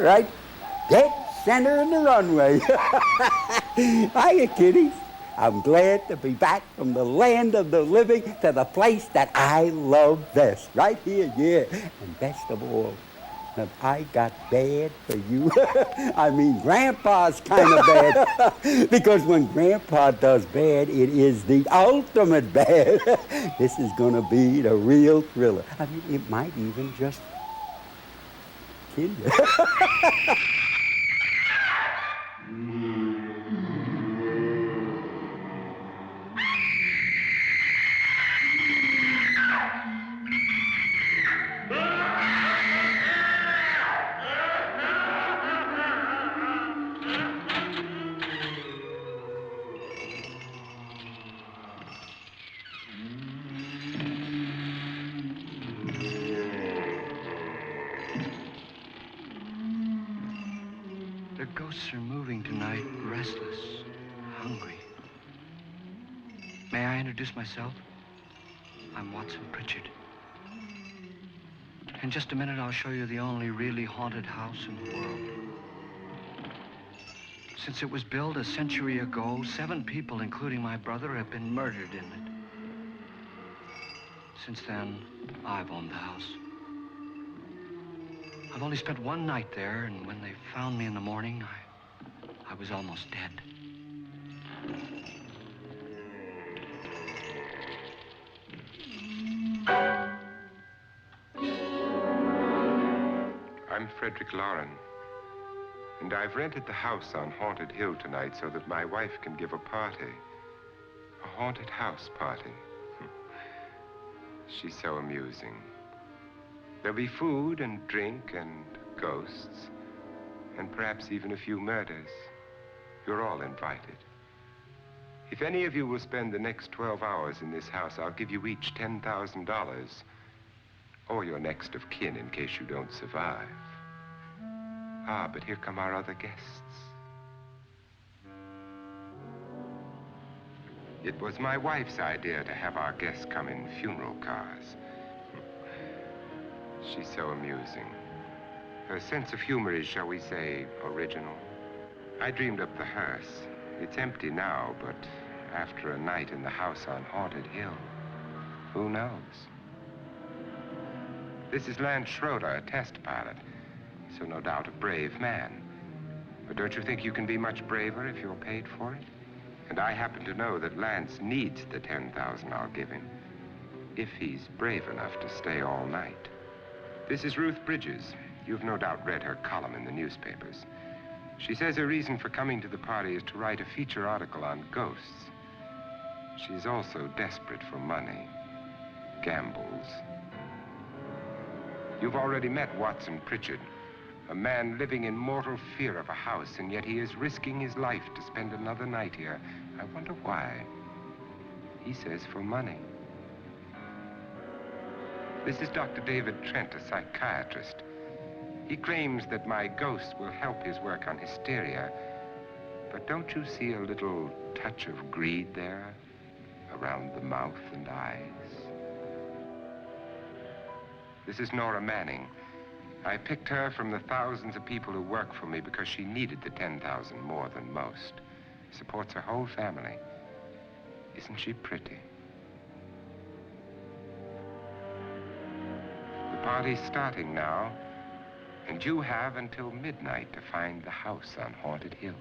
right dead center in the runway. Hiya, kiddies. I'm glad to be back from the land of the living to the place that I love best, right here, yeah. And best of all, have I got bad for you? I mean, Grandpa's kind of bad. Because when Grandpa does bad, it is the ultimate bad. This is going to be the real thriller. I mean, it might even just kill you. The ghosts are moving tonight, restless, hungry. May I introduce myself? I'm Watson Pritchard. In just a minute, I'll show you the only really haunted house in the world. Since it was built a century ago, 7 people, including my brother, have been murdered in it. Since then, I've owned the house. I've only spent one night there, and when they found me in the morning, I was almost dead. I'm Frederick Lauren, and I've rented the house on Haunted Hill tonight so that my wife can give a party. A haunted house party. She's so amusing. There'll be food and drink and ghosts, and perhaps even a few murders. You're all invited. If any of you will spend the next 12 hours in this house, I'll give you each $10,000, or your next of kin in case you don't survive. Ah, but here come our other guests. It was my wife's idea to have our guests come in funeral cars. She's so amusing. Her sense of humor is, shall we say, original. I dreamed up the hearse. It's empty now, but after a night in the house on Haunted Hill, who knows? This is Lance Schroeder, a test pilot, so no doubt a brave man. But don't you think you can be much braver if you're paid for it? And I happen to know that Lance needs the $10,000 I'll give him, if he's brave enough to stay all night. This is Ruth Bridges. You've no doubt read her column in the newspapers. She says her reason for coming to the party is to write a feature article on ghosts. She's also desperate for money, gambles. You've already met Watson Pritchard, a man living in mortal fear of a house, and yet he is risking his life to spend another night here. I wonder why. He says for money. This is Dr. David Trent, a psychiatrist. He claims that my ghost will help his work on hysteria. But don't you see a little touch of greed there around the mouth and eyes? This is Nora Manning. I picked her from the thousands of people who work for me because she needed the $10,000 more than most. Supports her whole family. Isn't she pretty? The party's starting now, and you have until midnight to find the house on Haunted Hill.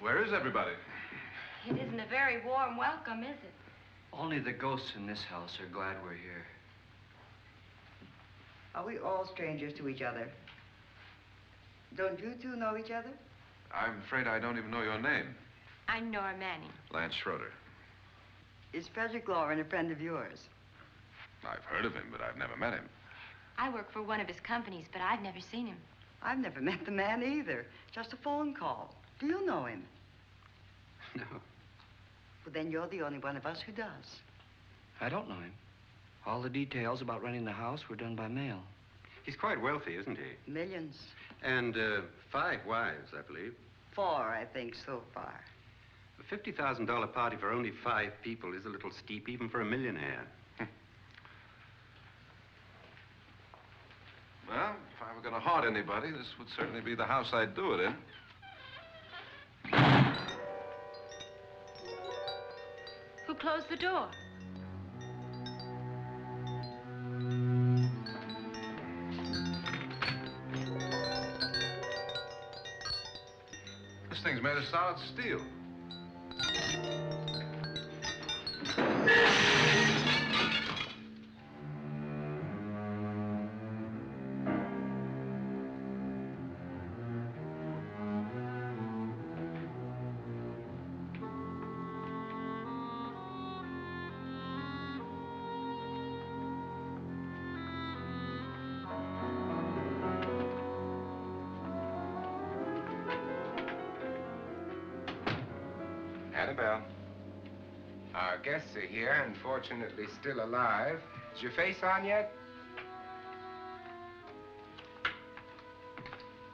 Where is everybody? It isn't a very warm welcome, is it? Only the ghosts in this house are glad we're here. Are we all strangers to each other? Don't you two know each other? I'm afraid I don't even know your name. I'm Nora Manning. Lance Schroeder. Is Frederick Lauren a friend of yours? I've heard of him, but I've never met him. I work for one of his companies, but I've never seen him. I've never met the man either. Just a phone call. Do you know him? No, Well, then you're the only one of us who does. I don't know him. All the details about renting the house were done by mail. He's quite wealthy, isn't he? Millions. And 5 wives, I believe. 4, I think, so far. A $50,000 party for only 5 people is a little steep, even for a millionaire. Well, if I were going to haunt anybody, this would certainly be the house I'd do it in. Who closed the door? This thing's made of solid steel. Annabelle. Our guests are here, unfortunately still alive. Is your face on yet?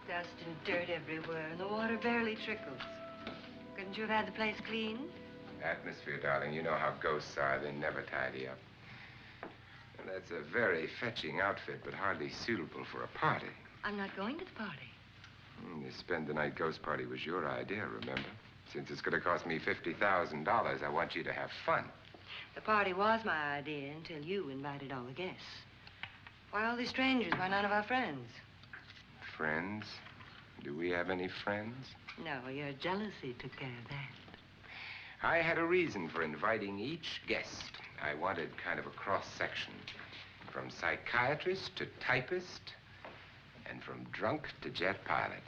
Dust and dirt everywhere, and the water barely trickles. Couldn't you have had the place cleaned? Atmosphere, darling. You know how ghosts are. They never tidy up. And that's a very fetching outfit, but hardly suitable for a party. I'm not going to the party. The spend-the-night ghost party was your idea, remember? Since it's going to cost me $50,000, I want you to have fun. The party was my idea until you invited all the guests. Why all these strangers? Why none of our friends? Friends? Do we have any friends? No, your jealousy took care of that. I had a reason for inviting each guest. I wanted kind of a cross-section. From psychiatrist to typist, and from drunk to jet pilot.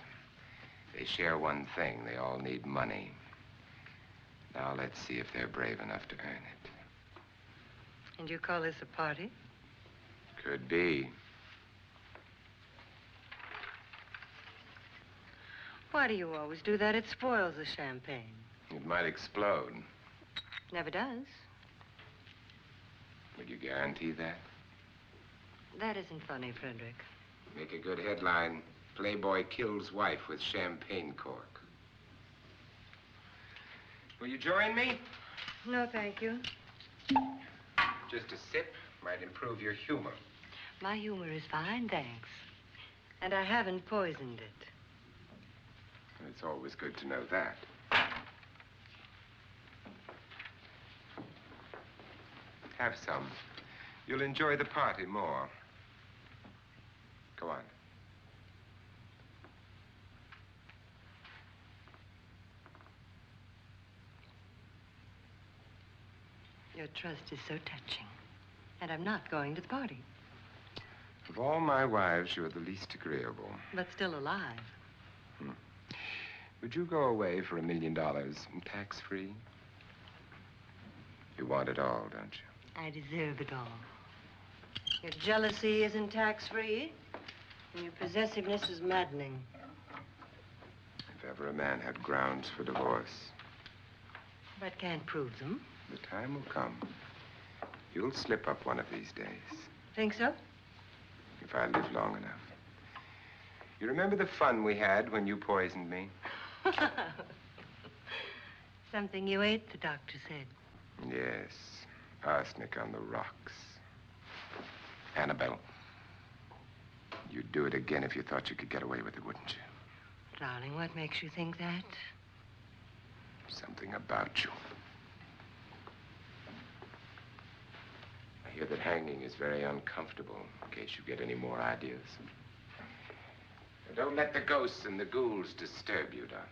They share one thing. They all need money. Now let's see if they're brave enough to earn it. And you call this a party? Could be. Why do you always do that? It spoils the champagne. It might explode. Never does. Would you guarantee that? That isn't funny, Frederick. Make a good headline. Playboy kills wife with champagne cork. Will you join me? No, thank you. Just a sip might improve your humor. My humor is fine, thanks. And I haven't poisoned it. It's always good to know that. Have some. You'll enjoy the party more. Go on. Your trust is so touching. And I'm not going to the party. Of all my wives, you're the least agreeable. But still alive. Would you go away for $1 million tax-free? You want it all, don't you? I deserve it all. Your jealousy isn't tax-free. And your possessiveness is maddening. If ever a man had grounds for divorce, But can't prove them. the time will come. You'll slip up one of these days. Think so? If I live long enough. You remember the fun we had when you poisoned me? Something you ate, the doctor said. Yes. Arsenic on the rocks. Annabelle, you'd do it again if you thought you could get away with it, wouldn't you? Darling, what makes you think that? Something about you. I hear that hanging is very uncomfortable, in case you get any more ideas. Now, don't let the ghosts and the ghouls disturb you, darling.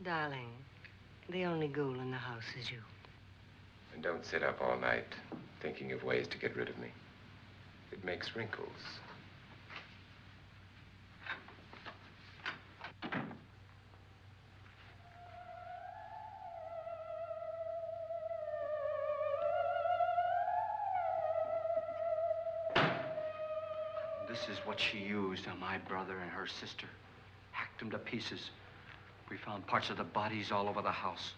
Darling, the only ghoul in the house is you. And don't sit up all night thinking of ways to get rid of me. It makes wrinkles. This is what she used on my brother and her sister. Hacked them to pieces. We found parts of the bodies all over the house,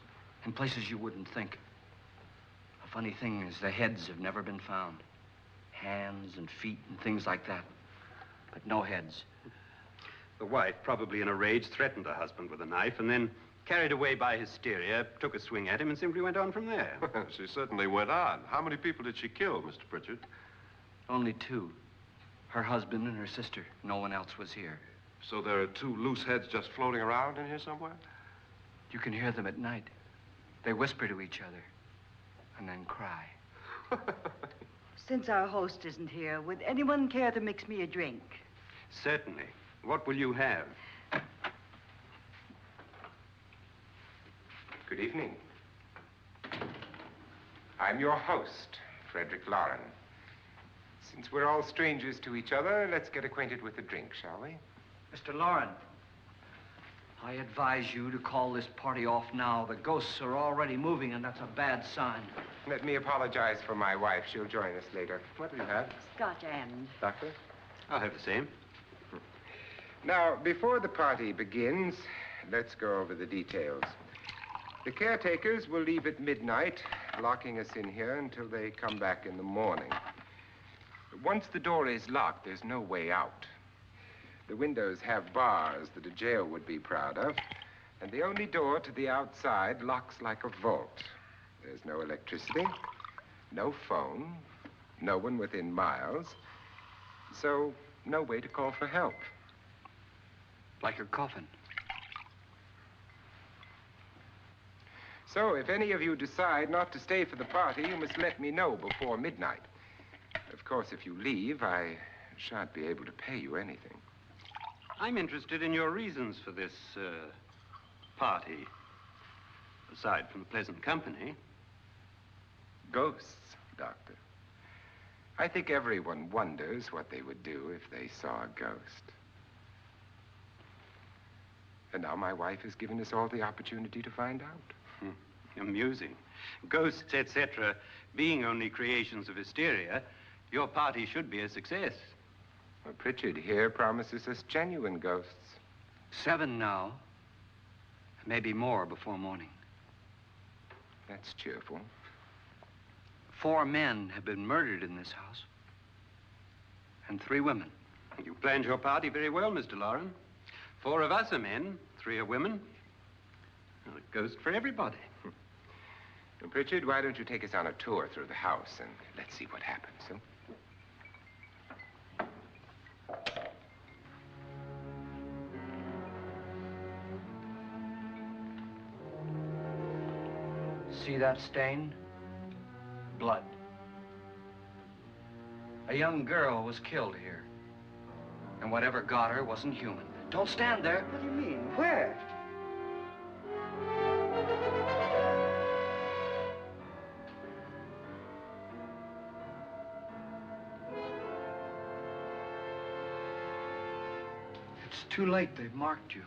in places you wouldn't think. The funny thing is the heads have never been found. Hands and feet and things like that. But no heads. The wife, probably in a rage, threatened her husband with a knife and then, carried away by hysteria, took a swing at him and simply went on from there. She certainly went on. How many people did she kill, Mr. Pritchard? Only two. Her husband and her sister. No one else was here. So there are two loose heads just floating around in here somewhere? You can hear them at night. They whisper to each other and then cry. Since our host isn't here, would anyone care to mix me a drink? Certainly. What will you have? Good evening. I'm your host, Frederick Lauren. Since we're all strangers to each other, let's get acquainted with a drink, shall we? Mr. Lauren, I advise you to call this party off now. The ghosts are already moving, and that's a bad sign. Let me apologize for my wife. She'll join us later. What do you have? Scotch and. Doctor? I'll have the same. Now, before the party begins, let's go over the details. The caretakers will leave at midnight, locking us in here until they come back in the morning. Once the door is locked, there's no way out. The windows have bars that a jail would be proud of, and the only door to the outside locks like a vault. There's no electricity, no phone, no one within miles, so no way to call for help. Like a coffin. So if any of you decide not to stay for the party, you must let me know before midnight. Of course, if you leave, I shan't be able to pay you anything. I'm interested in your reasons for this, party. Aside from the pleasant company. Ghosts, Doctor. I think everyone wonders what they would do if they saw a ghost. And now my wife has given us all the opportunity to find out. Amusing. Ghosts, etc., being only creations of hysteria, your party should be a success. Well, Pritchard here promises us genuine ghosts. 7 now. Maybe more before morning. That's cheerful. 4 men have been murdered in this house. And 3 women. You planned your party very well, Mr. Lauren. 4 of us are men, 3 are women. Well, a ghost for everybody. Well, Pritchard, why don't you take us on a tour through the house and let's see what happens, huh? See that stain? Blood. A young girl was killed here. And whatever got her wasn't human. Don't stand there. What do you mean? Where? It's too late. They've marked you.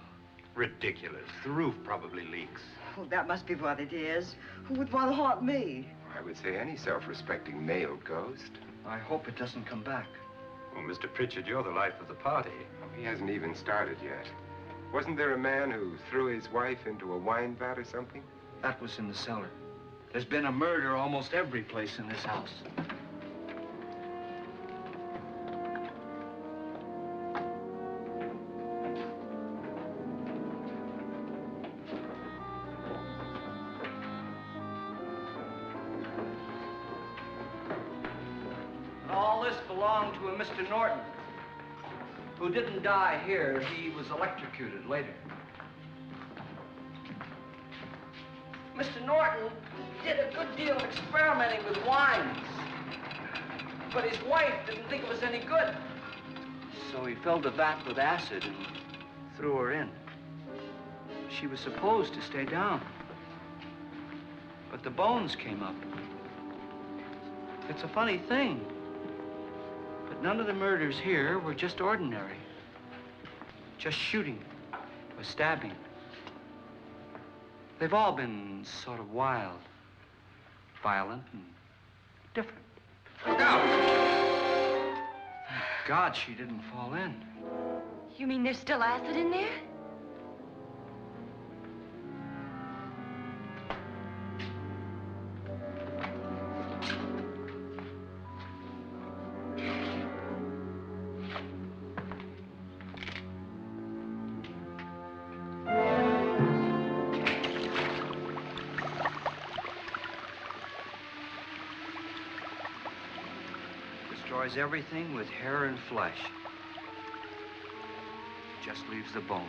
Ridiculous. The roof probably leaks. Oh, that must be what it is. Who would want to haunt me? I would say any self-respecting male ghost. I hope it doesn't come back. Well, Mr. Pritchard, you're the life of the party. Oh, he hasn't even started yet. Wasn't there a man who threw his wife into a wine vat or something? That was in the cellar. There's been a murder almost every place in this house. All this belonged to a Mr. Norton, who didn't die here. He was electrocuted later. Mr. Norton did a good deal of experimenting with wines, but his wife didn't think it was any good. So he filled the vat with acid and threw her in. She was supposed to stay down. But the bones came up. It's a funny thing. But none of the murders here were just ordinary. Just shooting or stabbing. They've all been sort of wild, violent, and different. Look out! Thank God she didn't fall in. You mean there's still acid in there? Destroys everything with hair and flesh. Just leaves the bones.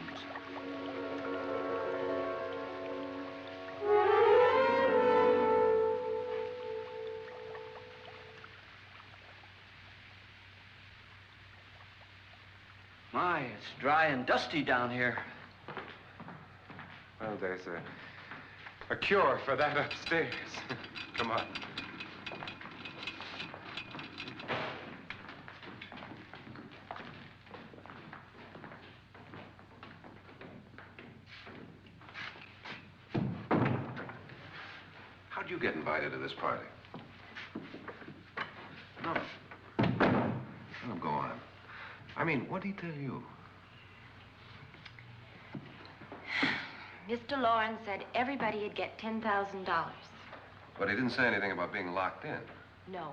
My, it's dry and dusty down here. Well, there's a cure for that upstairs. Come on. How'd you get invited to this party? No. No, go on. I mean, what did he tell you? Mr. Lawrence said everybody'd get $10,000. But he didn't say anything about being locked in. No.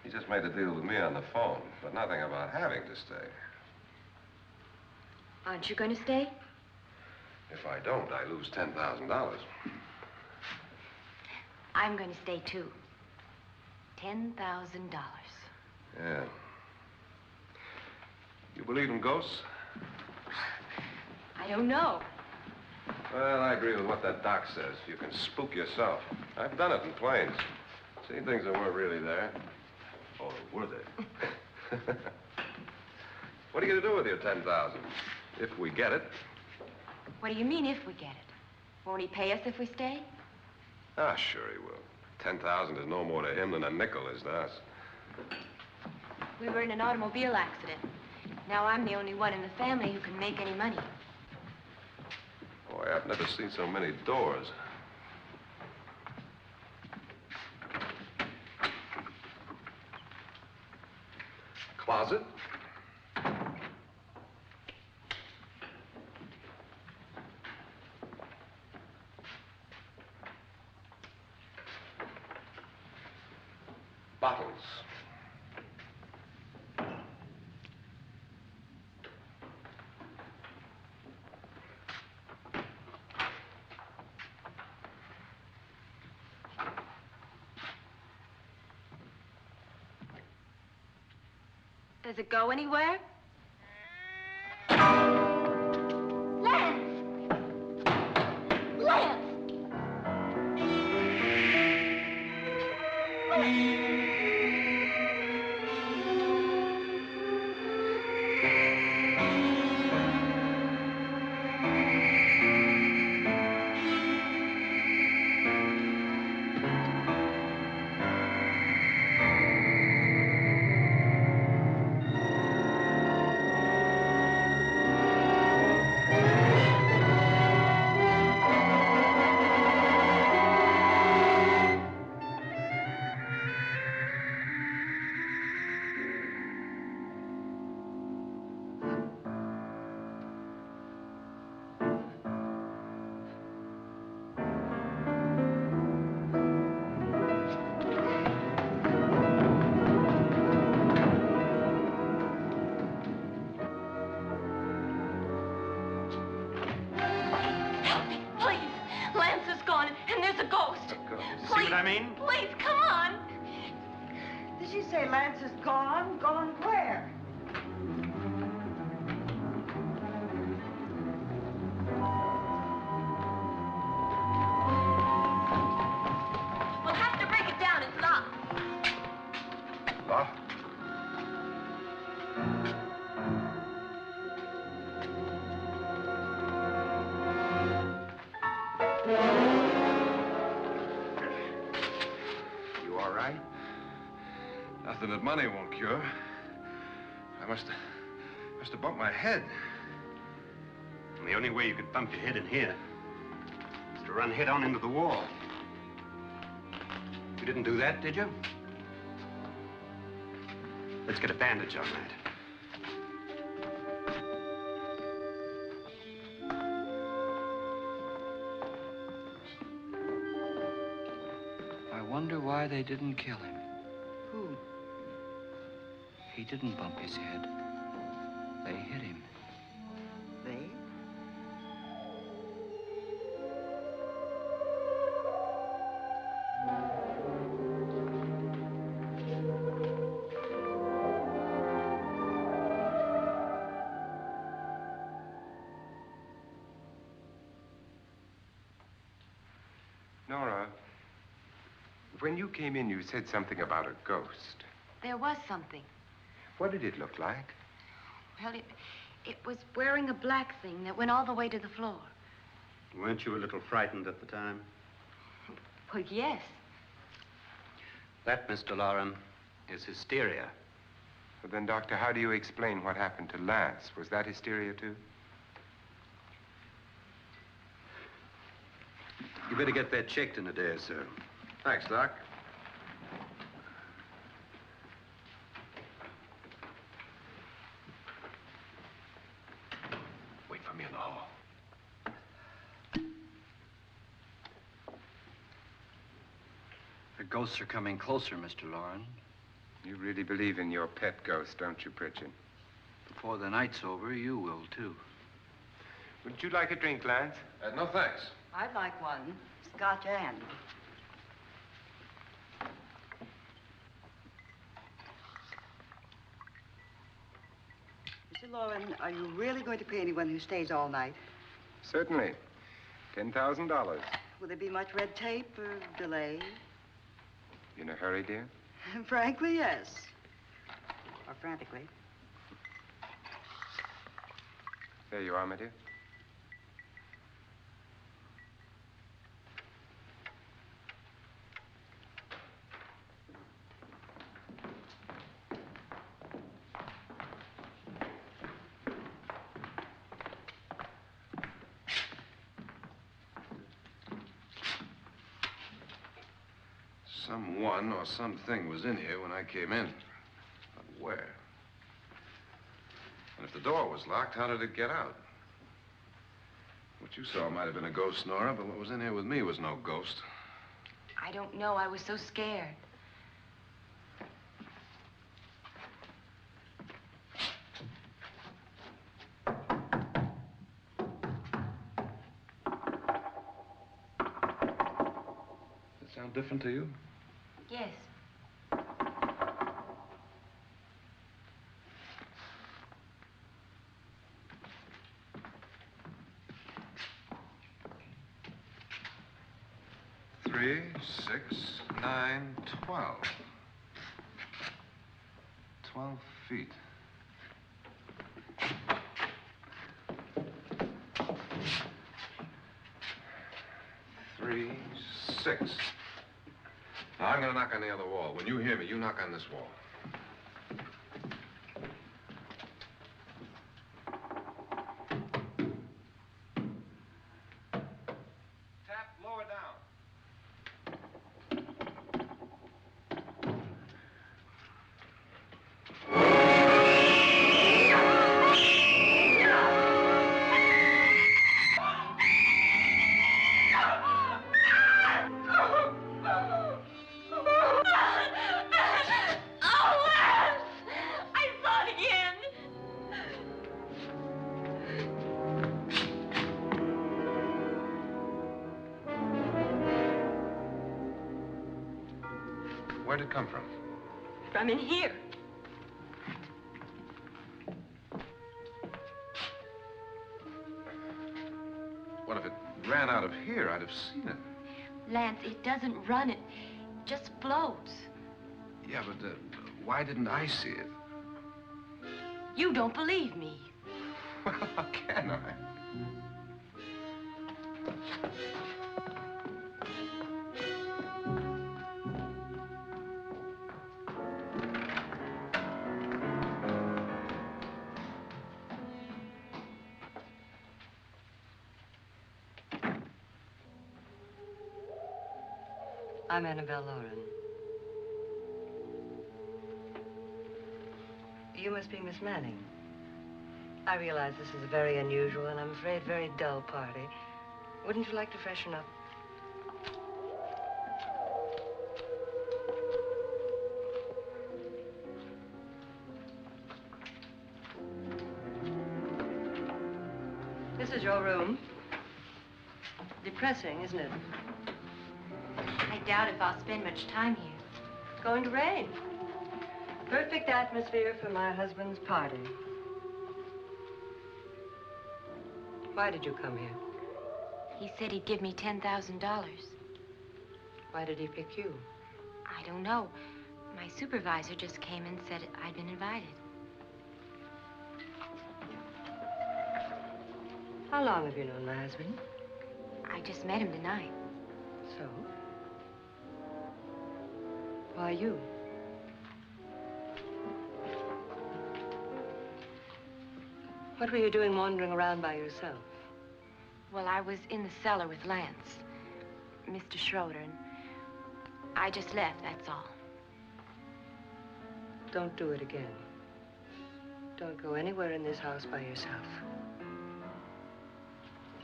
He just made a deal with me on the phone, but nothing about having to stay. Aren't you going to stay? If I don't, I lose $10,000. I'm going to stay, too. $10,000. Yeah. You believe in ghosts? I don't know. Well, I agree with what that doc says. You can spook yourself. I've done it in planes. Seen things that weren't really there. Or were they? What are you going to do with your $10,000? If we get it. What do you mean, if we get it? Won't he pay us if we stay? Ah, sure he will. 10,000 is no more to him than a nickel is to us. We were in an automobile accident. Now I'm the only one in the family who can make any money. Boy, I've never seen so many doors. Closet? Bottles. Does it go anywhere? Lance! Lance! Please, come on. Did she say Lance is gone? Gone where? We'll have to break it down. It's locked. Locked? Nothing that money won't cure. I must have bumped my head. And the only way you could bump your head in here is to run head on into the wall. You didn't do that, did you? Let's get a bandage on that. I wonder why they didn't kill him. Who? He didn't bump his head. They hit him. They? Nora, when you came in, you said something about a ghost. There was something. What did it look like? Well, it was wearing a black thing that went all the way to the floor. Weren't you a little frightened at the time? Well, yes. That, Mr. Loren, is hysteria. Well, then, Doctor, how do you explain what happened to Lance? Was that hysteria, too? You better get that checked in a day or so. Thanks, Doc. Wait for me in the hall. The ghosts are coming closer, Mr. Loren. You really believe in your pet ghost, don't you, Pritchard? Before the night's over, you will, too. Would you like a drink, Lance? No, thanks. I'd like one. Scotch and. Mr. Loren, are you really going to pay anyone who stays all night? Certainly. $10,000. Will there be much red tape or delay? In a hurry, dear? Frankly, yes. Or frantically. There you are, my dear. Someone or something was in here when I came in. But where? And if the door was locked, how did it get out? What you saw might have been a ghost, Nora, but what was in here with me was no ghost. I don't know. I was so scared. Does it sound different to you? Yes. Three, 6, 9, 12. 12 feet. Three, 6. Now, I'm gonna knock on the other wall. When you hear me, you knock on this wall. Tap lower down. Where'd it come from? From in here. What if it ran out of here? I'd have seen it. Lance, it doesn't run. It just floats. Yeah, but why didn't I see it? You don't believe me. Well, how can I? I'm Annabelle Lauren. You must be Miss Manning. I realize this is a very unusual and I'm afraid very dull party. Wouldn't you like to freshen up? This is your room. Depressing, isn't it? I doubt if I'll spend much time here. It's going to rain. Perfect atmosphere for my husband's party. Why did you come here? He said he'd give me $10,000. Why did he pick you? I don't know. My supervisor just came and said I'd been invited. How long have you known my husband? I just met him tonight. So? Why you? What were you doing wandering around by yourself? Well, I was in the cellar with Lance, Mr. Schroeder, and I just left, that's all. Don't do it again. Don't go anywhere in this house by yourself.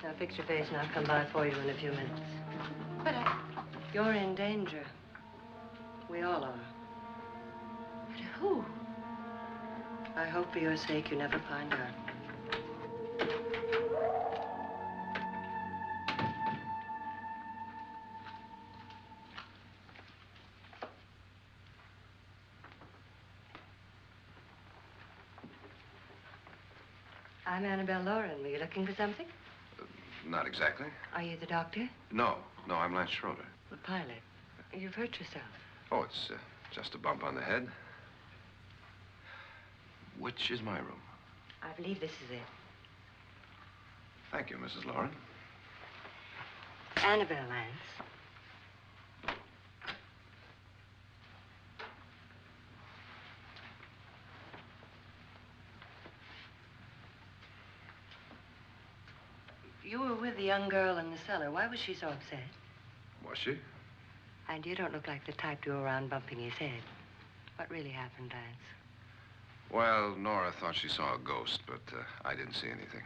Now fix your face and I'll come by for you in a few minutes. But You're in danger. We all are. but who? I hope for your sake you never find out. I'm Annabelle Lauren. Were you looking for something? Not exactly. Are you the doctor? No, I'm Lance Schroeder. The pilot. You've hurt yourself. Oh, it's just a bump on the head. Which is my room? I believe this is it. Thank you, Mrs. Lauren. Annabelle Lance. You were with the young girl in the cellar. Why was she so upset? Was she? And you don't look like the type to go around bumping his head. What really happened, Lance? Well, Nora thought she saw a ghost, but I didn't see anything.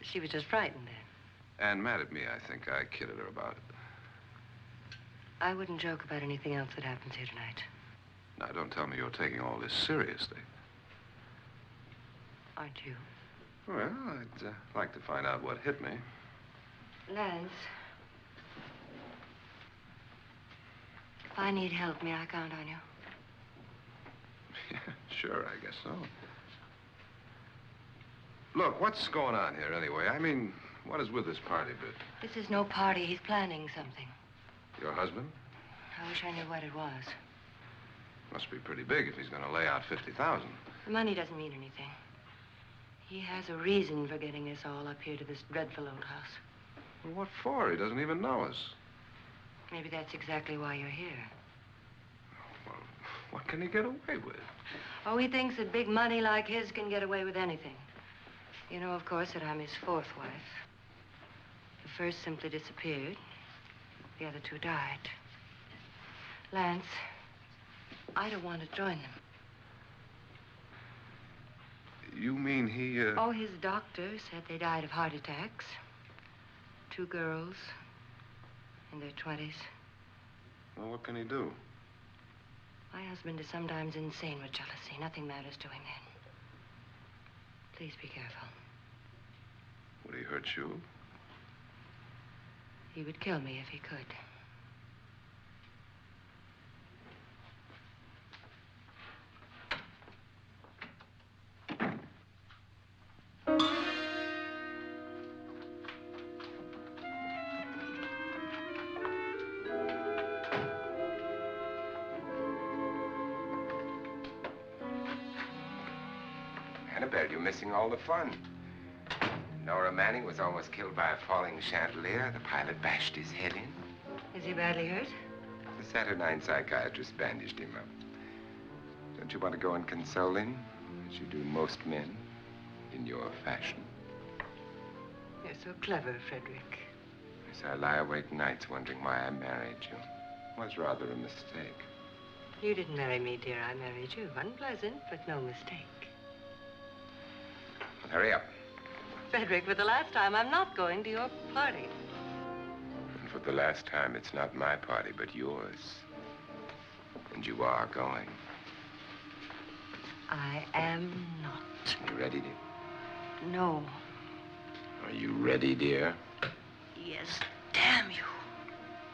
She was just frightened then. And mad at me, I think. I kidded her about it. I wouldn't joke about anything else that happens here tonight. Now, don't tell me you're taking all this seriously. Aren't you? Well, I'd like to find out what hit me. Lance. If I need help, may I count on you? Yeah, sure, I guess so. Look, what's going on here anyway? I mean, what is with this party bit? This is no party. He's planning something. Your husband? I wish I knew what it was. Must be pretty big if he's going to lay out 50,000. The money doesn't mean anything. He has a reason for getting us all up here to this dreadful old house. Well, what for? He doesn't even know us. Maybe that's exactly why you're here. Well, what can he get away with? Oh, he thinks that big money like his can get away with anything. You know, of course, that I'm his fourth wife. The first simply disappeared. The other two died. Lance, I don't want to join them. You mean he, Oh, his doctor said they died of heart attacks. 2 girls in their 20s. Well, what can he do? My husband is sometimes insane with jealousy. Nothing matters to him then. Please be careful. Would he hurt you? He would kill me if he could. Annabelle, you're missing all the fun. Nora Manning was almost killed by a falling chandelier. The pilot bashed his head in. Is he badly hurt? The Saturnine psychiatrist bandaged him up. Don't you want to go and console him, as you do most men, in your fashion? You're so clever, Frederick. Yes, I lie awake nights wondering why I married you. Was rather a mistake. You didn't marry me, dear. I married you. Unpleasant, but no mistake. Well, hurry up. Frederick, for the last time, I'm not going to your party. And for the last time, it's not my party, but yours. And you are going. I am not. You ready, dear? No. Are you ready, dear? Yes, damn you.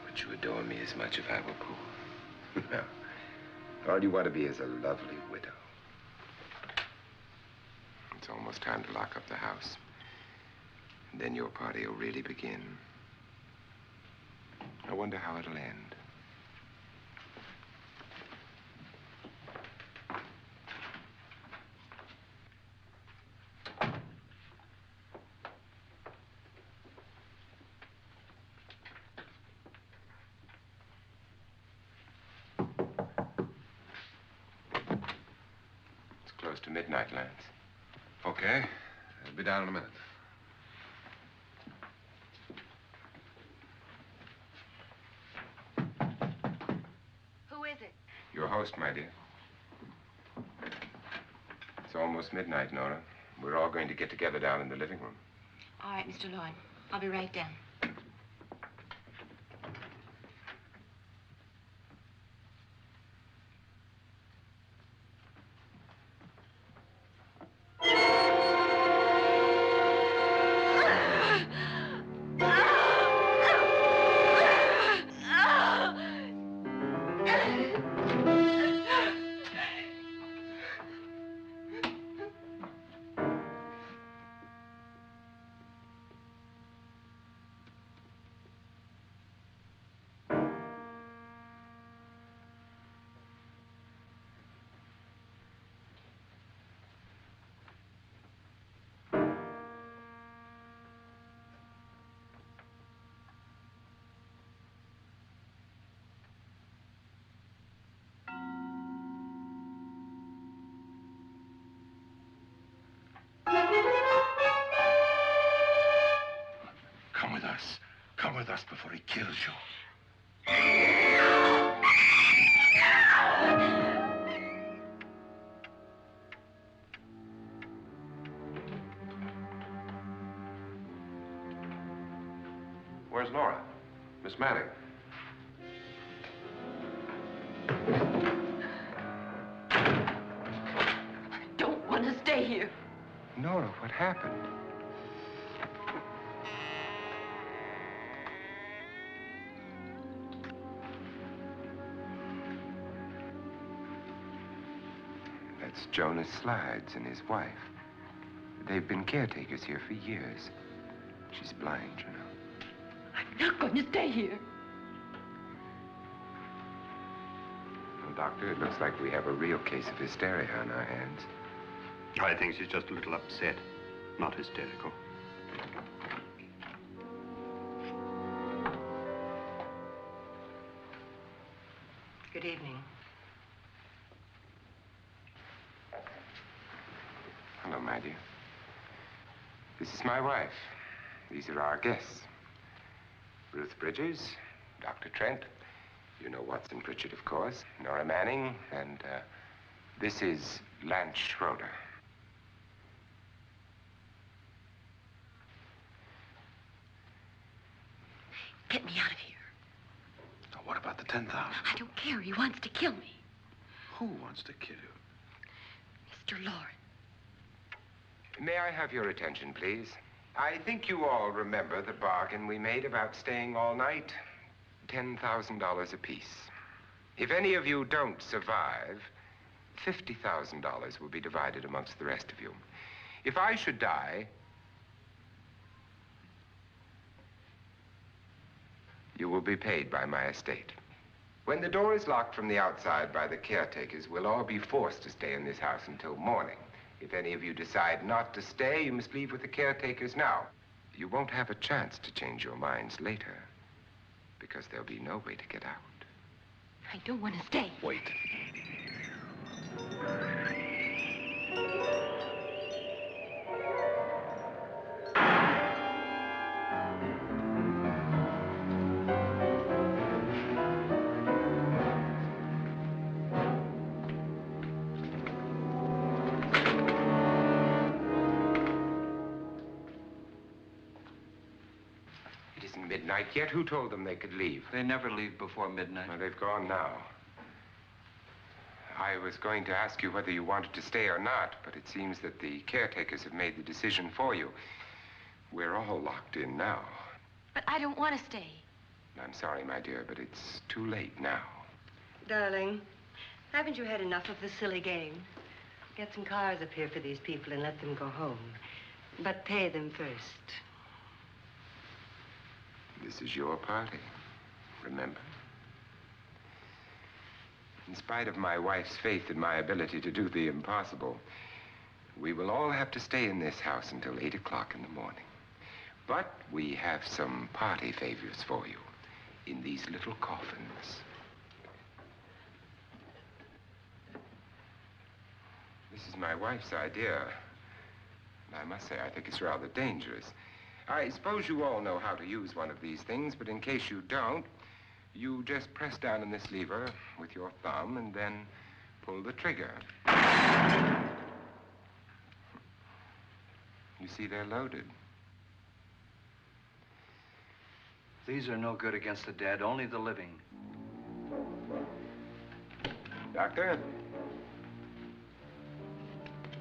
Would you adore me as much if I were poor? No. All you want to be is a lovely widow. It's almost time to lock up the house. And then your party will really begin. I wonder how it'll end. It's close to midnight, Lance. Okay. I'll be down in a minute. Who is it? Your host, my dear. It's almost midnight, Nora. We're all going to get together down in the living room. All right, Mr. Lloyd. I'll be right down. Come with us. Come with us before he kills you. Where's Laura? Miss Manning. I don't want to stay here. Nora, what happened? That's Jonas Slides and his wife. They've been caretakers here for years. She's blind, you know. I'm not going to stay here. Well, Doctor, it looks like we have a real case of hysteria on our hands. I think she's just a little upset, not hysterical. Good evening. Hello, my dear. This is my wife. These are our guests. Ruth Bridges, Dr. Trent. You know Watson Pritchard, of course. Nora Manning, and this is Lance Schroeder. Get me out of here. Now, what about the 10,000? I don't care. He wants to kill me. Who wants to kill you? Mr. Lawrence. May I have your attention, please? I think you all remember the bargain we made about staying all night. $10,000 apiece. If any of you don't survive, $50,000 will be divided amongst the rest of you. If I should die, you will be paid by my estate. When the door is locked from the outside by the caretakers, we'll all be forced to stay in this house until morning. If any of you decide not to stay, you must leave with the caretakers now. You won't have a chance to change your minds later, because there'll be no way to get out. I don't want to stay. Wait. midnight yet. Who told them they could leave? They never leave before midnight. Well, they've gone now. I was going to ask you whether you wanted to stay or not, but it seems that the caretakers have made the decision for you. We're all locked in now. But I don't want to stay. I'm sorry, my dear, but it's too late now. Darling, haven't you had enough of the silly game? Get some cars up here for these people and let them go home. But pay them first. This is your party, remember? In spite of my wife's faith in my ability to do the impossible, we will all have to stay in this house until 8 o'clock in the morning. But we have some party favors for you in these little coffins. This is my wife's idea. And I must say, I think it's rather dangerous. I suppose you all know how to use one of these things, but in case you don't, you just press down on this lever with your thumb and then pull the trigger. You see, they're loaded. These are no good against the dead, only the living. Doctor?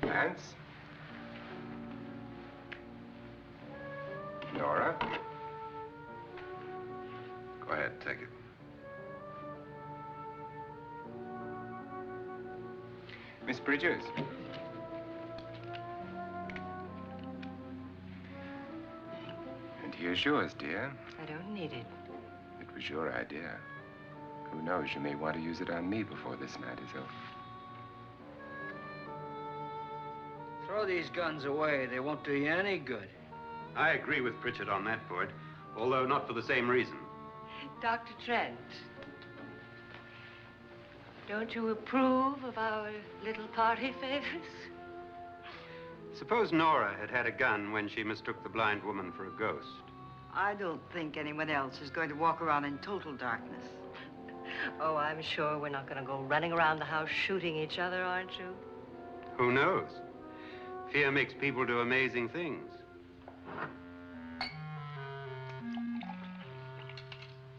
Lance? Nora? Go ahead, take it. Miss Bridges? And here's yours, dear. I don't need it. It was your idea. Who knows, you may want to use it on me before this night is over. Throw these guns away. They won't do you any good. I agree with Pritchard on that point, although not for the same reason. Dr. Trent, don't you approve of our little party favors? Suppose Nora had had a gun when she mistook the blind woman for a ghost. I don't think anyone else is going to walk around in total darkness. Oh, I'm sure we're not going to go running around the house shooting each other, aren't you? Who knows? Fear makes people do amazing things.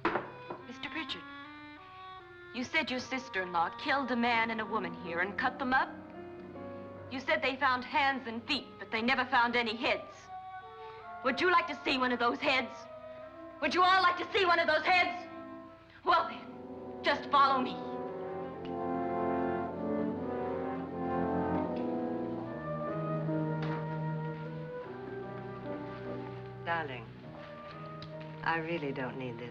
Mr. Pritchard, you said your sister-in-law killed a man and a woman here and cut them up? You said they found hands and feet, but they never found any heads. Would you like to see one of those heads? Would you all like to see one of those heads? Well then, just follow me. Darling, I really don't need this.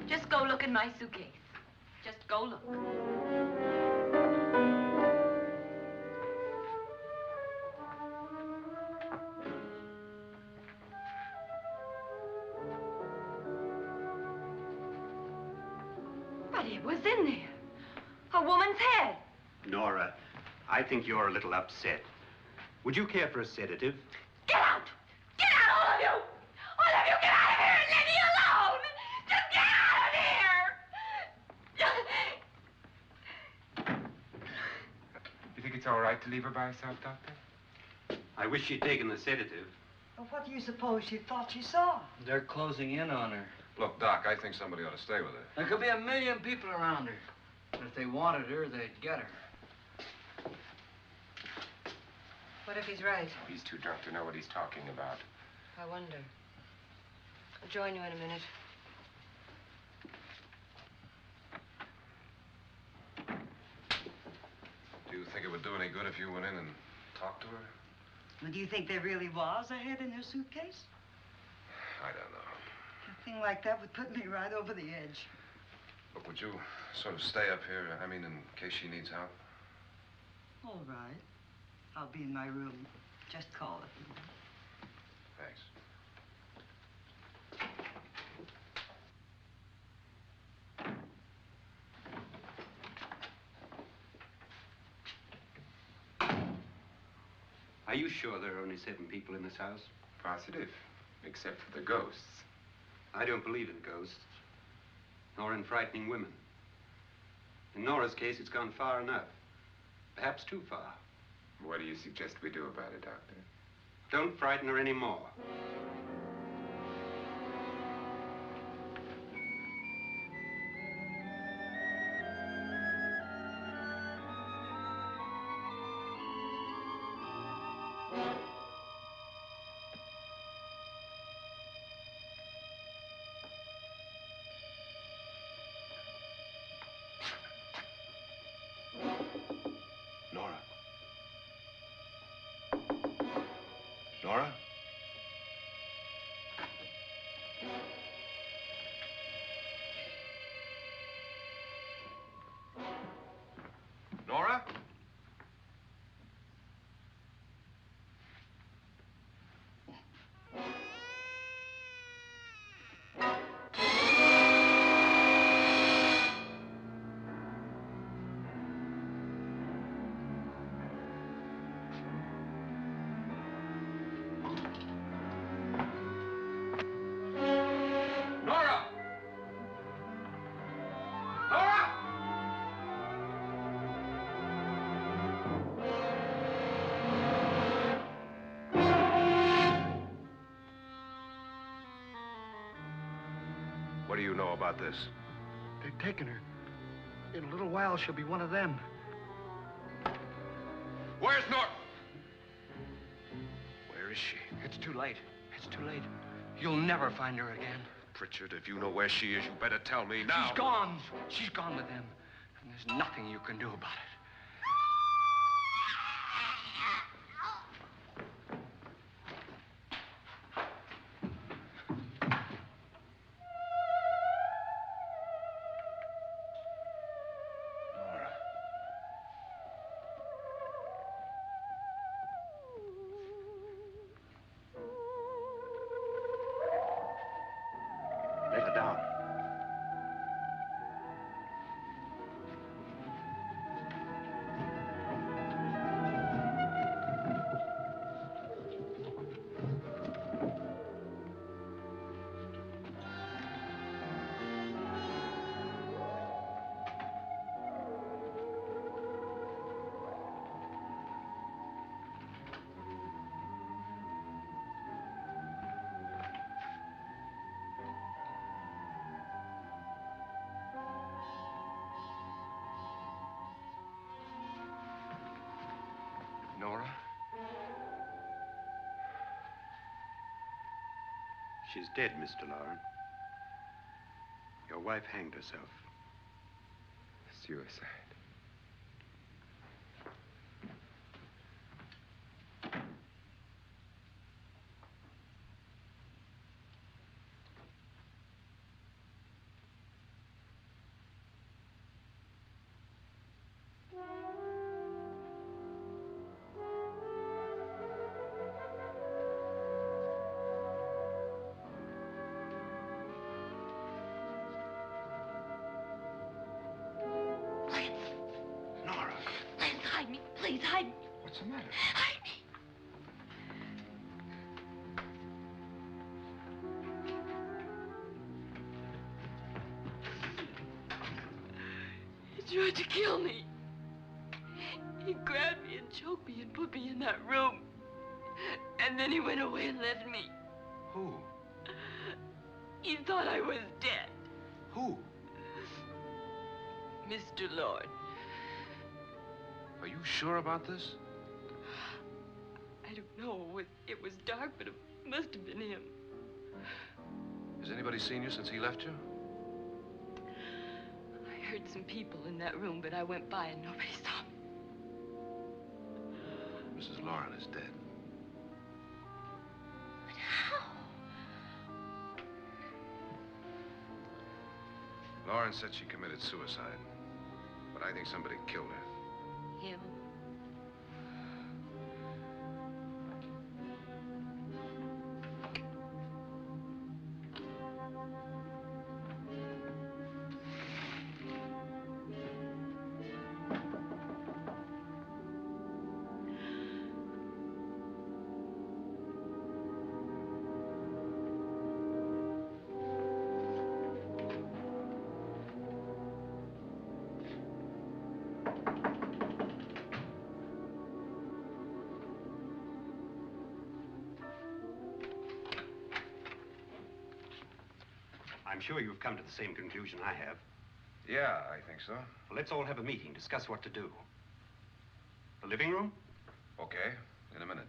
Just go look in my suitcase. Just go look. But it was in there. A woman's head. Nora, I think you're a little upset. Would you care for a sedative? Get out! Get out, all of you! All of you, get out of here and leave me alone! Just get out of here! You think it's all right to leave her by herself, Doctor? I wish she'd taken the sedative. Well, what do you suppose she thought she saw? They're closing in on her. Look, Doc, I think somebody ought to stay with her. There could be 1 million people around her. But if they wanted her, they'd get her. What if he's right? He's too drunk to know what he's talking about. I wonder. I'll join you in a minute. Do you think it would do any good if you went in and talked to her? Well, do you think there really was a head in her suitcase? I don't know. A thing like that would put me right over the edge. Look, would you sort of stay up here, I mean, in case she needs help? All right. I'll be in my room. Just call it. Thanks. Are you sure there are only 7 people in this house? Positive, except for the ghosts. I don't believe in ghosts, nor in frightening women. In Nora's case, it's gone far enough. Perhaps too far. What do you suggest we do about it, Doctor? Don't frighten her anymore. Nora? Nora? Nora? Nora! Nora! What do you know about this? They've taken her. In a little while, she'll be one of them. Where's Nora? Where is she? It's too late. It's too late. You'll never find her again. Pritchard, if you know where she is, you better tell me now. She's gone. She's gone with them. And there's nothing you can do about it. Nora. Let her down. Nora? She's dead, Mr. Lauren. Your wife hanged herself. Suicide. Nora, Please hide me. Please hide me. what's the matter? Hide me. He tried to kill me. He grabbed me and choked me and put me in that room. And then he went away and left me. Who? He thought I was dead. Who? Mr. Lord. Are you sure about this? I don't know. It was dark, but it must have been him. Has anybody seen you since he left you? I heard some people in that room, but I went by and nobody saw me. Mrs. Lauren is dead. But how? Lauren said she committed suicide, but I think somebody killed her. Him? I'm sure you've come to the same conclusion I have. Yeah, I think so. Well, let's all have a meeting, discuss what to do. The living room? Okay, in a minute.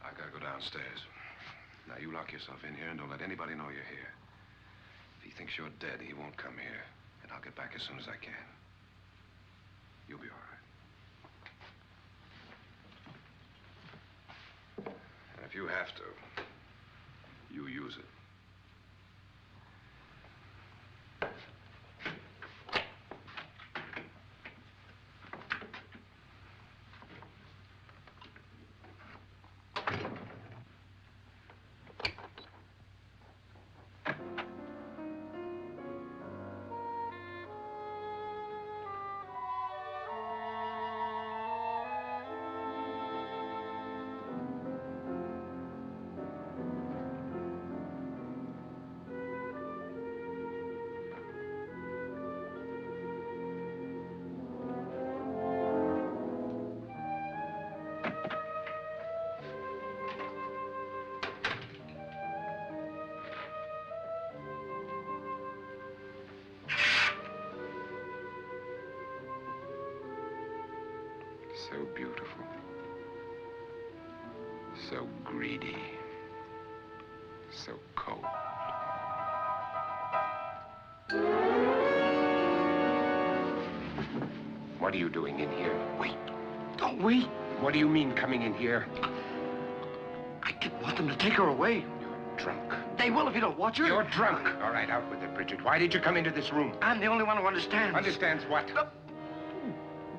I gotta go downstairs. Now, you lock yourself in here and don't let anybody know you're here. If he thinks you're dead, he won't come here. And I'll get back as soon as I can. You'll be all right. And if you have to, you use it. So beautiful. So greedy. So cold. What are you doing in here? Wait. Don't wait. What do you mean coming in here? I didn't want them to take her away. You're drunk. They will if you don't watch her. You're drunk. All right, out with it, Bridget. Why did you come into this room? I'm the only one who understands. Understands what?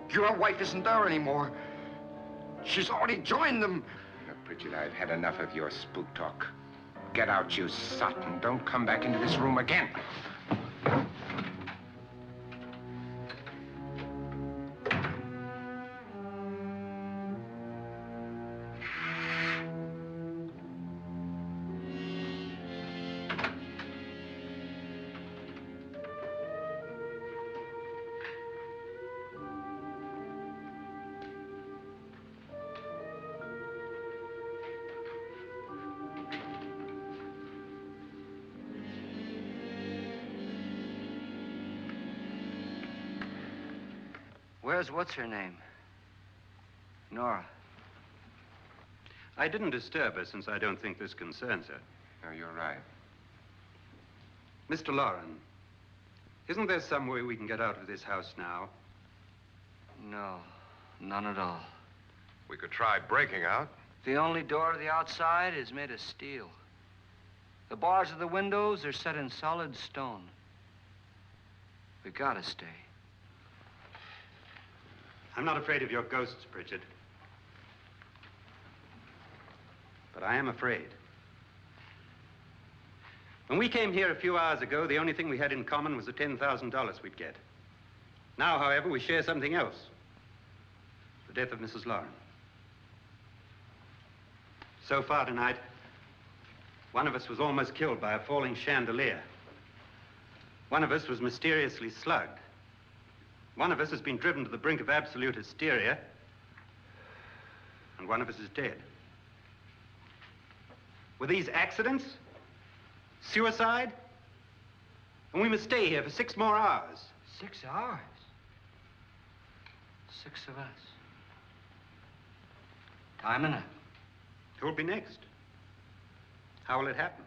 Your wife isn't there anymore. She's already joined them. Look, Bridget, I've had enough of your spook talk. Get out, you sot, and don't come back into this room again. Where's what's-her-name? Nora. I didn't disturb her since I don't think this concerns her. No, you're right. Mr. Loren, isn't there some way we can get out of this house now? No, none at all. We could try breaking out. The only door to the outside is made of steel. The bars of the windows are set in solid stone. We gotta stay. I'm not afraid of your ghosts, Bridget. But I am afraid. When we came here a few hours ago, the only thing we had in common was the $10,000 we'd get. Now, however, we share something else. The death of Mrs. Loren. So far tonight, one of us was almost killed by a falling chandelier. One of us was mysteriously slugged. One of us has been driven to the brink of absolute hysteria, and one of us is dead. Were these accidents? Suicide? And we must stay here for 6 more hours. 6 hours? 6 of us. Time enough. Who'll be next? How will it happen?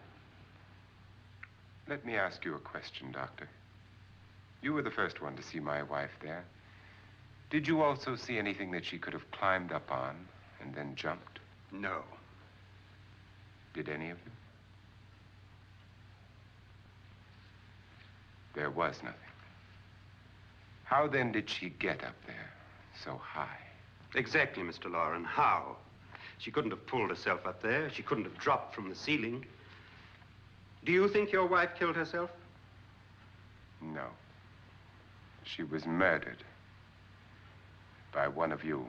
Let me ask you a question, Doctor. You were the first one to see my wife there. Did you also see anything that she could have climbed up on and then jumped? No. Did any of you? There was nothing. How then did she get up there so high? Exactly, Mr. Loren. How? She couldn't have pulled herself up there. She couldn't have dropped from the ceiling. Do you think your wife killed herself? No. She was murdered by one of you.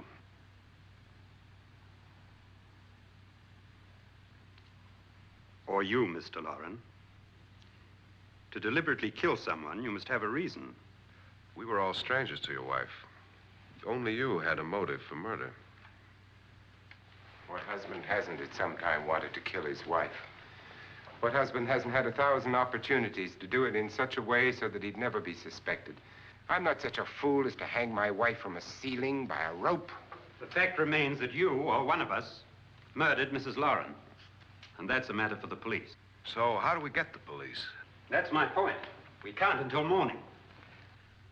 Or you, Mr. Loren. To deliberately kill someone, you must have a reason. We were all strangers to your wife. Only you had a motive for murder. What husband hasn't at some time wanted to kill his wife? What husband hasn't had 1,000 opportunities to do it in such a way so that he'd never be suspected? I'm not such a fool as to hang my wife from a ceiling by a rope. The fact remains that you, or one of us, murdered Mrs. Lauren. And that's a matter for the police. So how do we get the police? That's my point. We can't until morning.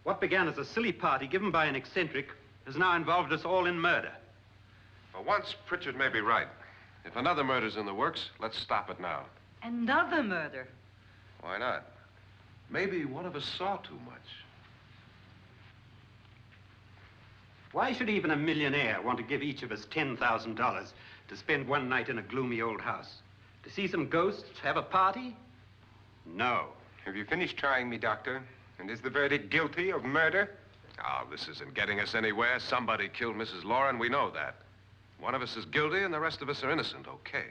What began as a silly party given by an eccentric has now involved us all in murder. For once, Pritchard may be right. If another murder's in the works, let's stop it now. Another murder. Why not? Maybe one of us saw too much. Why should even a millionaire want to give each of us $10,000 to spend one night in a gloomy old house? To see some ghosts, have a party? No. Have you finished trying me, Doctor? And is the verdict guilty of murder? Oh, this isn't getting us anywhere. Somebody killed Mrs. Lauren. We know that. One of us is guilty and the rest of us are innocent, okay.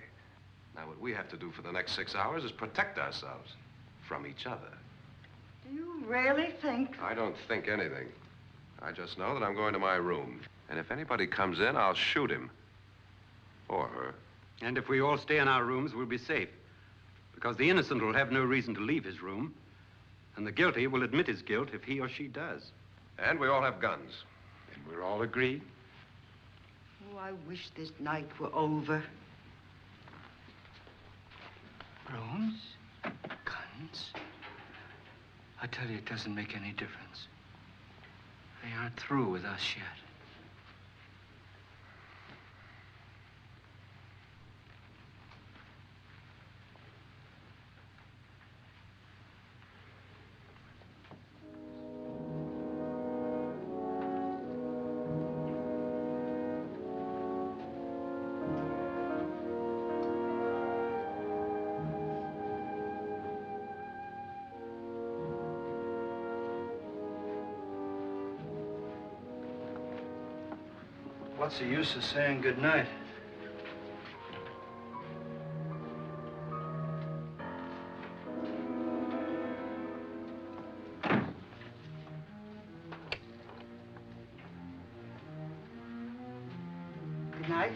Now, what we have to do for the next 6 hours is protect ourselves from each other. Do you really think? I don't think anything. I just know that I'm going to my room. And if anybody comes in, I'll shoot him. Or her. And if we all stay in our rooms, we'll be safe. Because the innocent will have no reason to leave his room. And the guilty will admit his guilt if he or she does. And we all have guns. And we're all agreed? Oh, I wish this night were over. Rooms? Guns? I tell you, it doesn't make any difference. They aren't through with us yet. What's the use of saying good night? Good night.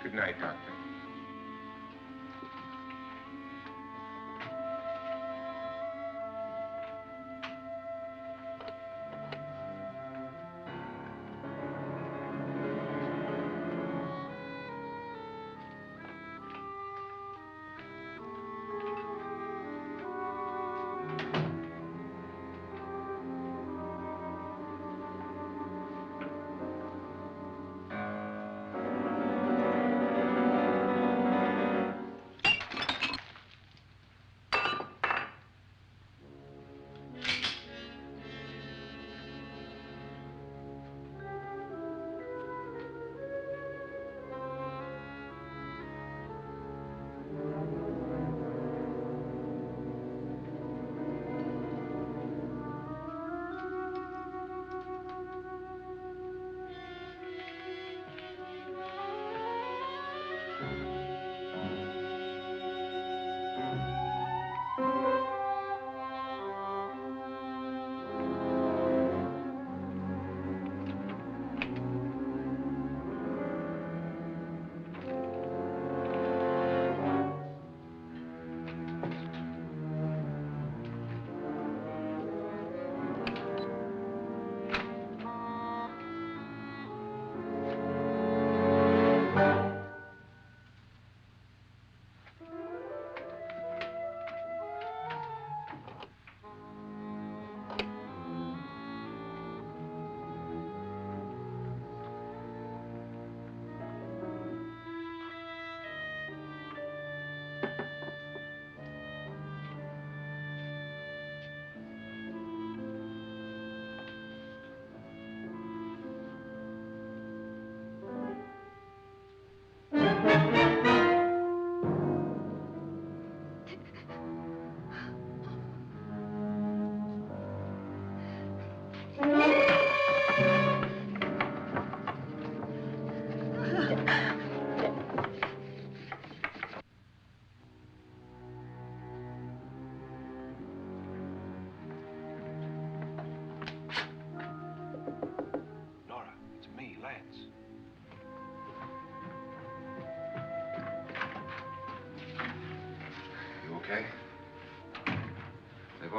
Good night, Doctor.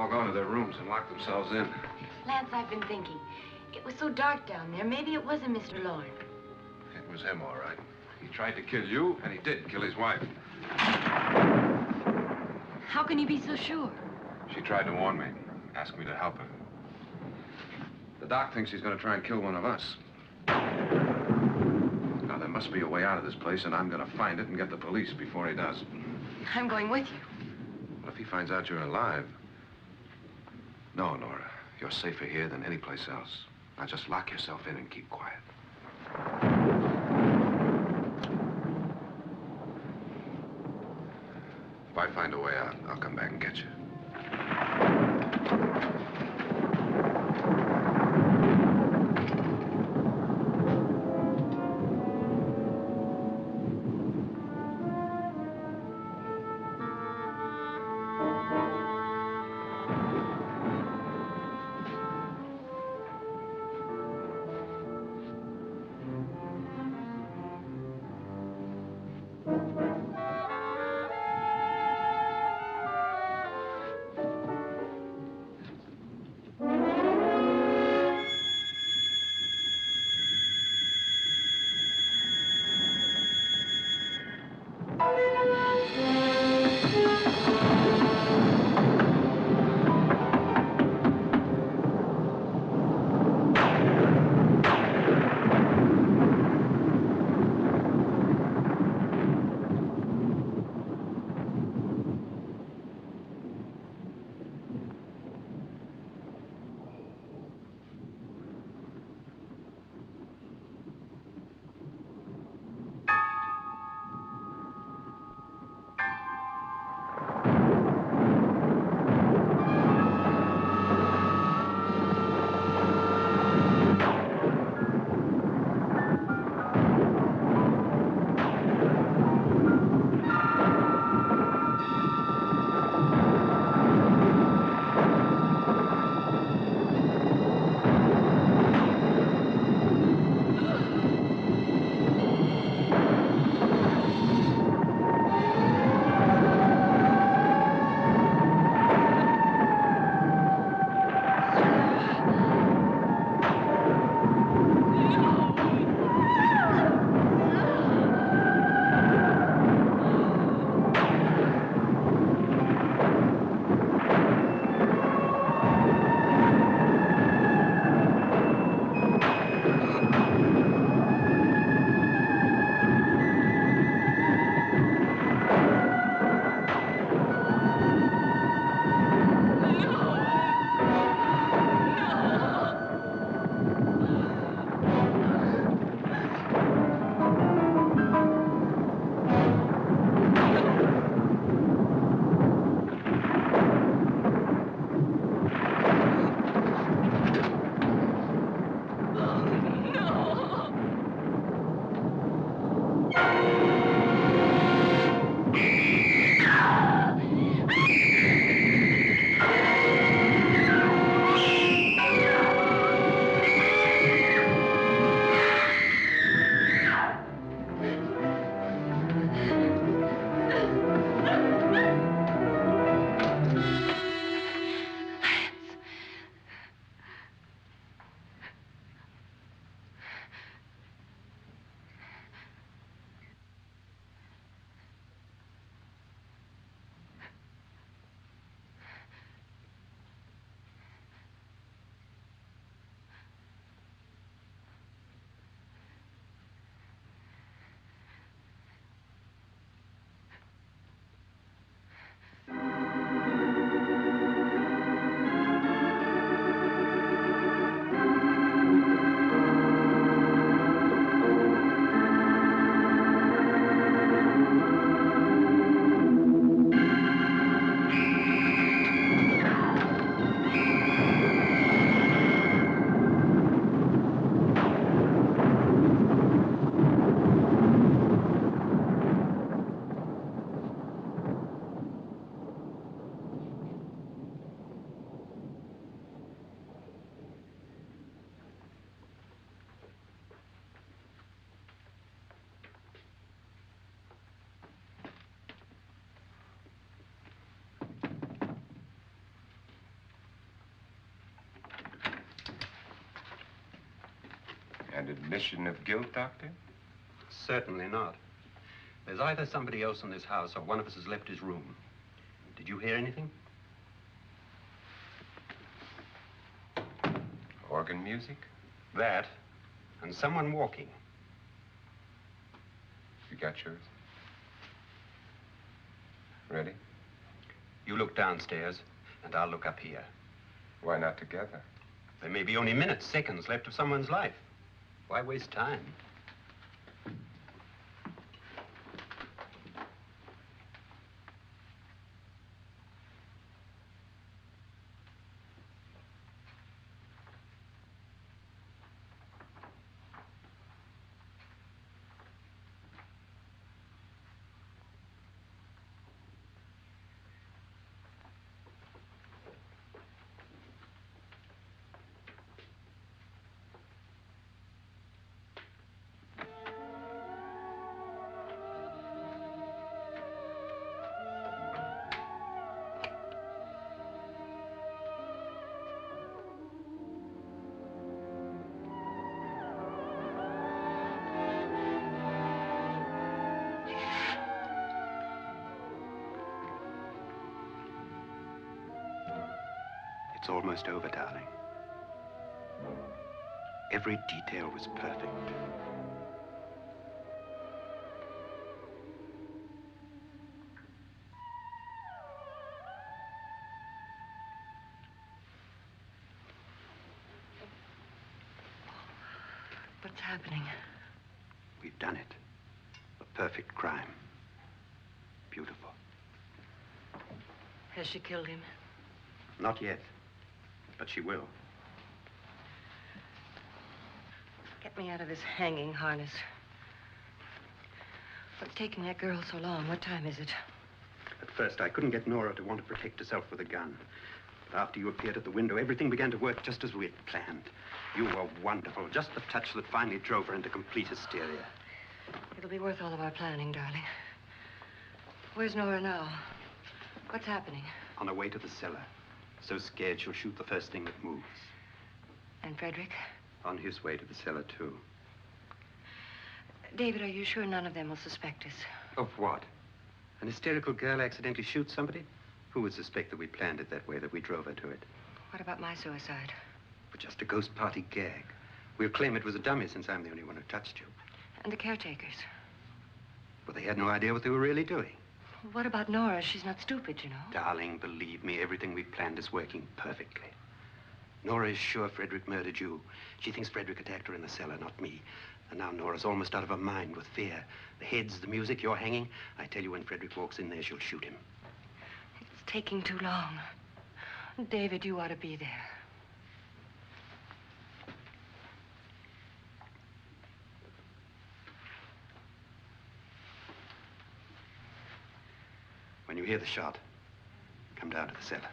all gone to their rooms and locked themselves in. Lance, I've been thinking. It was so dark down there. Maybe it wasn't Mr. Lorne. It was him, all right. He tried to kill you, and he did kill his wife. How can you be so sure? She tried to warn me, asked me to help her. The doc thinks he's going to try and kill one of us. Now, there must be a way out of this place, and I'm going to find it and get the police before he does. I'm going with you. Well, if he finds out you're alive... No, Nora. You're safer here than any place else. Now, just lock yourself in and keep quiet. If I find a way out, I'll come back and get you. An admission of guilt, Doctor? Certainly not. There's either somebody else in this house or one of us has left his room. Did you hear anything? Organ music? That, and someone walking. You got yours? Ready? You look downstairs, and I'll look up here. Why not together? There may be only minutes, seconds left of someone's life. Why waste time? It's almost over, darling. Every detail was perfect. What's happening? We've done it. A perfect crime. Beautiful. Has she killed him? Not yet, but she will. Get me out of this hanging harness. What's taking that girl so long? What time is it? At first, I couldn't get Nora to want to protect herself with a gun. But after you appeared at the window, everything began to work just as we had planned. You were wonderful. Just the touch that finally drove her into complete hysteria. It'll be worth all of our planning, darling. Where's Nora now? What's happening? On her way to the cellar. So scared she'll shoot the first thing that moves. And Frederick? On his way to the cellar, too. David, are you sure none of them will suspect us? Of what? An hysterical girl accidentally shoots somebody? Who would suspect that we planned it that way, that we drove her to it? What about my suicide? But just a ghost party gag. We'll claim it was a dummy since I'm the only one who touched you. And the caretakers? But they had no idea what they were really doing. What about Nora? She's not stupid, you know. Darling, believe me, everything we've planned is working perfectly. Nora is sure Frederick murdered you. She thinks Frederick attacked her in the cellar, not me. And now Nora's almost out of her mind with fear. The heads, the music, you're hanging. I tell you, when Frederick walks in there, she'll shoot him. It's taking too long. David, you ought to be there. When you hear the shot, come down to the cellar.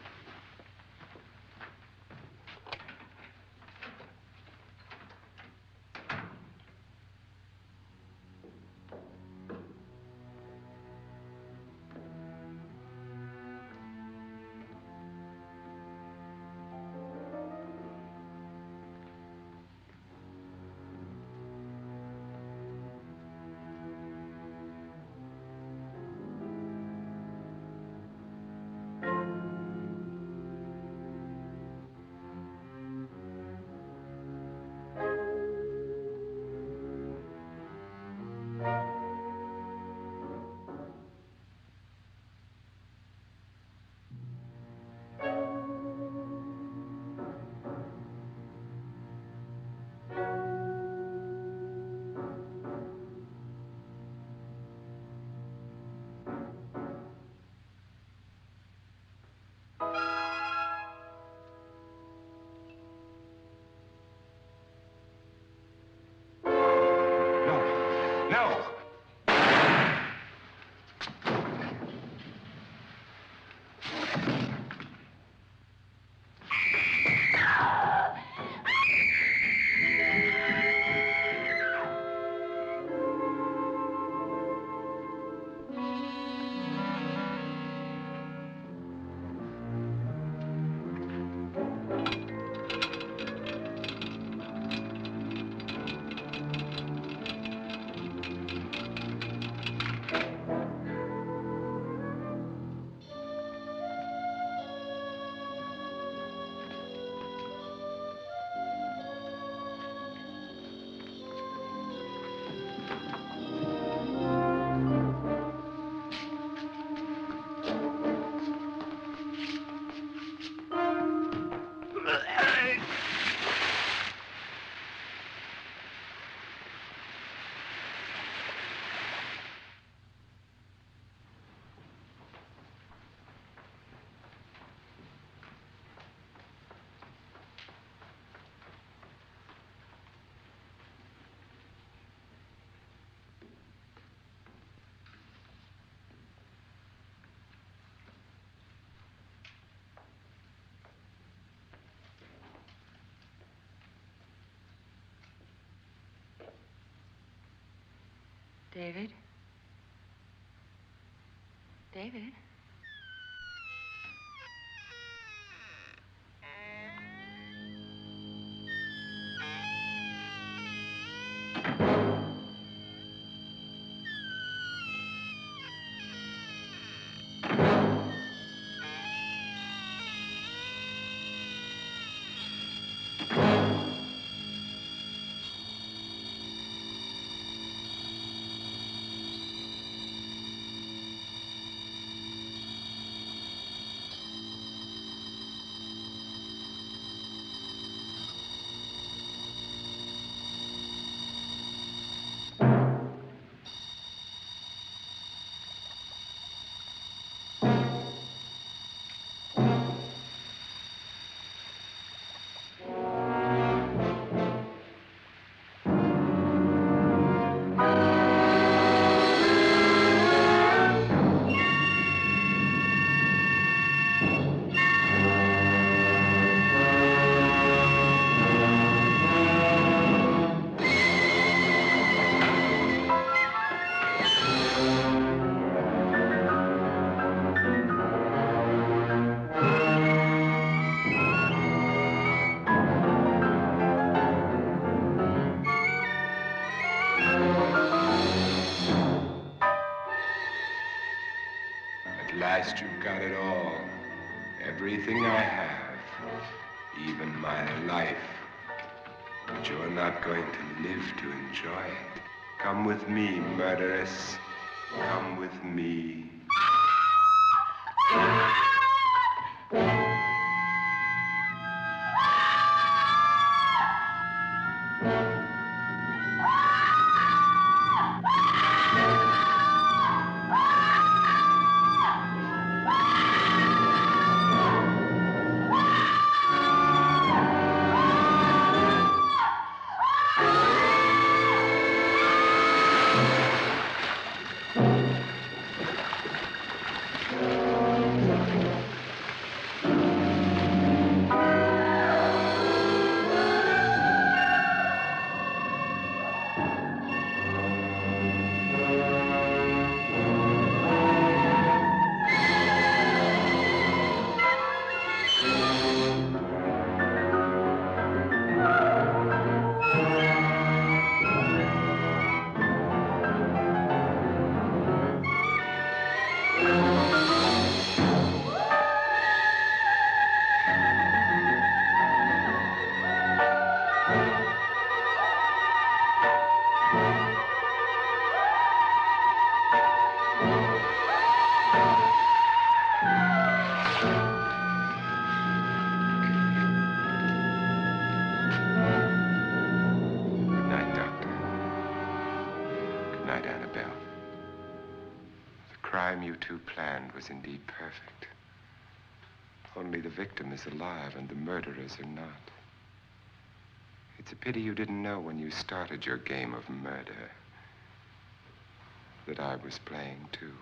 David? David? At last you've got it all. Everything I have. Even my life. But you're not going to live to enjoy it. Come with me, murderess. Come with me. You two planned was indeed perfect. Only the victim is alive and the murderers are not. It's a pity you didn't know when you started your game of murder that I was playing too.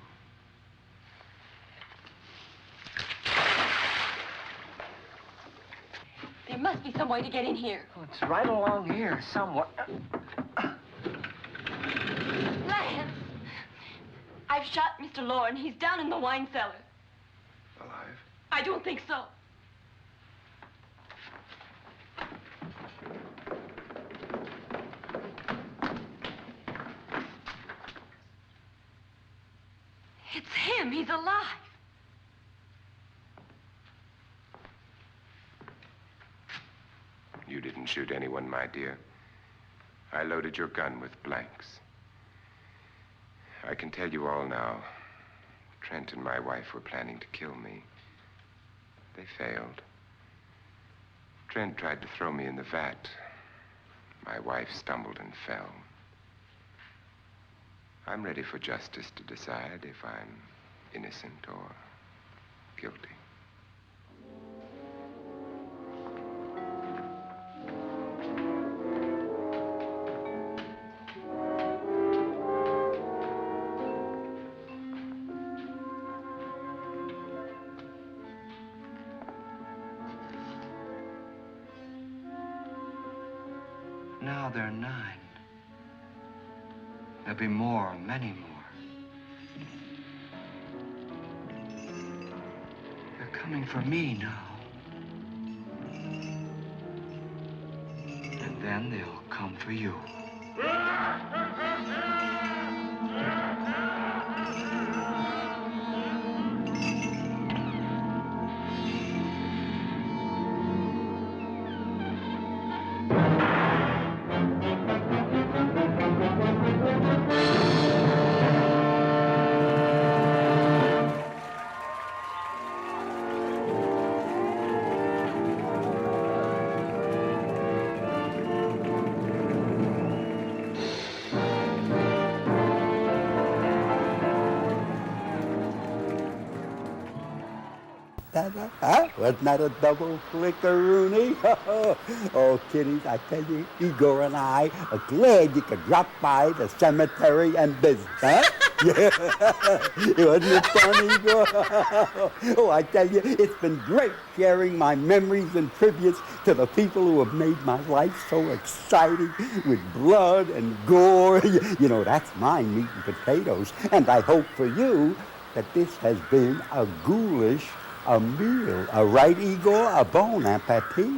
There must be some way to get in here. Oh, it's right along here somewhere. Lance! I've shot Mr. Lorne. He's down in the wine cellar. Alive? I don't think so. It's him. He's alive. You didn't shoot anyone, my dear. I loaded your gun with blanks. I can tell you all now. Trent and my wife were planning to kill me. They failed. Trent tried to throw me in the vat. My wife stumbled and fell. I'm ready for justice to decide if I'm innocent or guilty. Now they're 9. There'll be more, many more. They're coming for me now. And then they'll come for you. Huh? Wasn't that a double flickeroony? Oh, kiddies, I tell you, Igor and I are glad you could drop by the cemetery and visit, huh? Yeah. Wasn't it fun, Igor? Oh, I tell you, it's been great sharing my memories and tributes to the people who have made my life so exciting with blood and gore. You know, that's my meat and potatoes. And I hope for you that this has been a ghoulish a meal. A right, Igor? A bon appetit.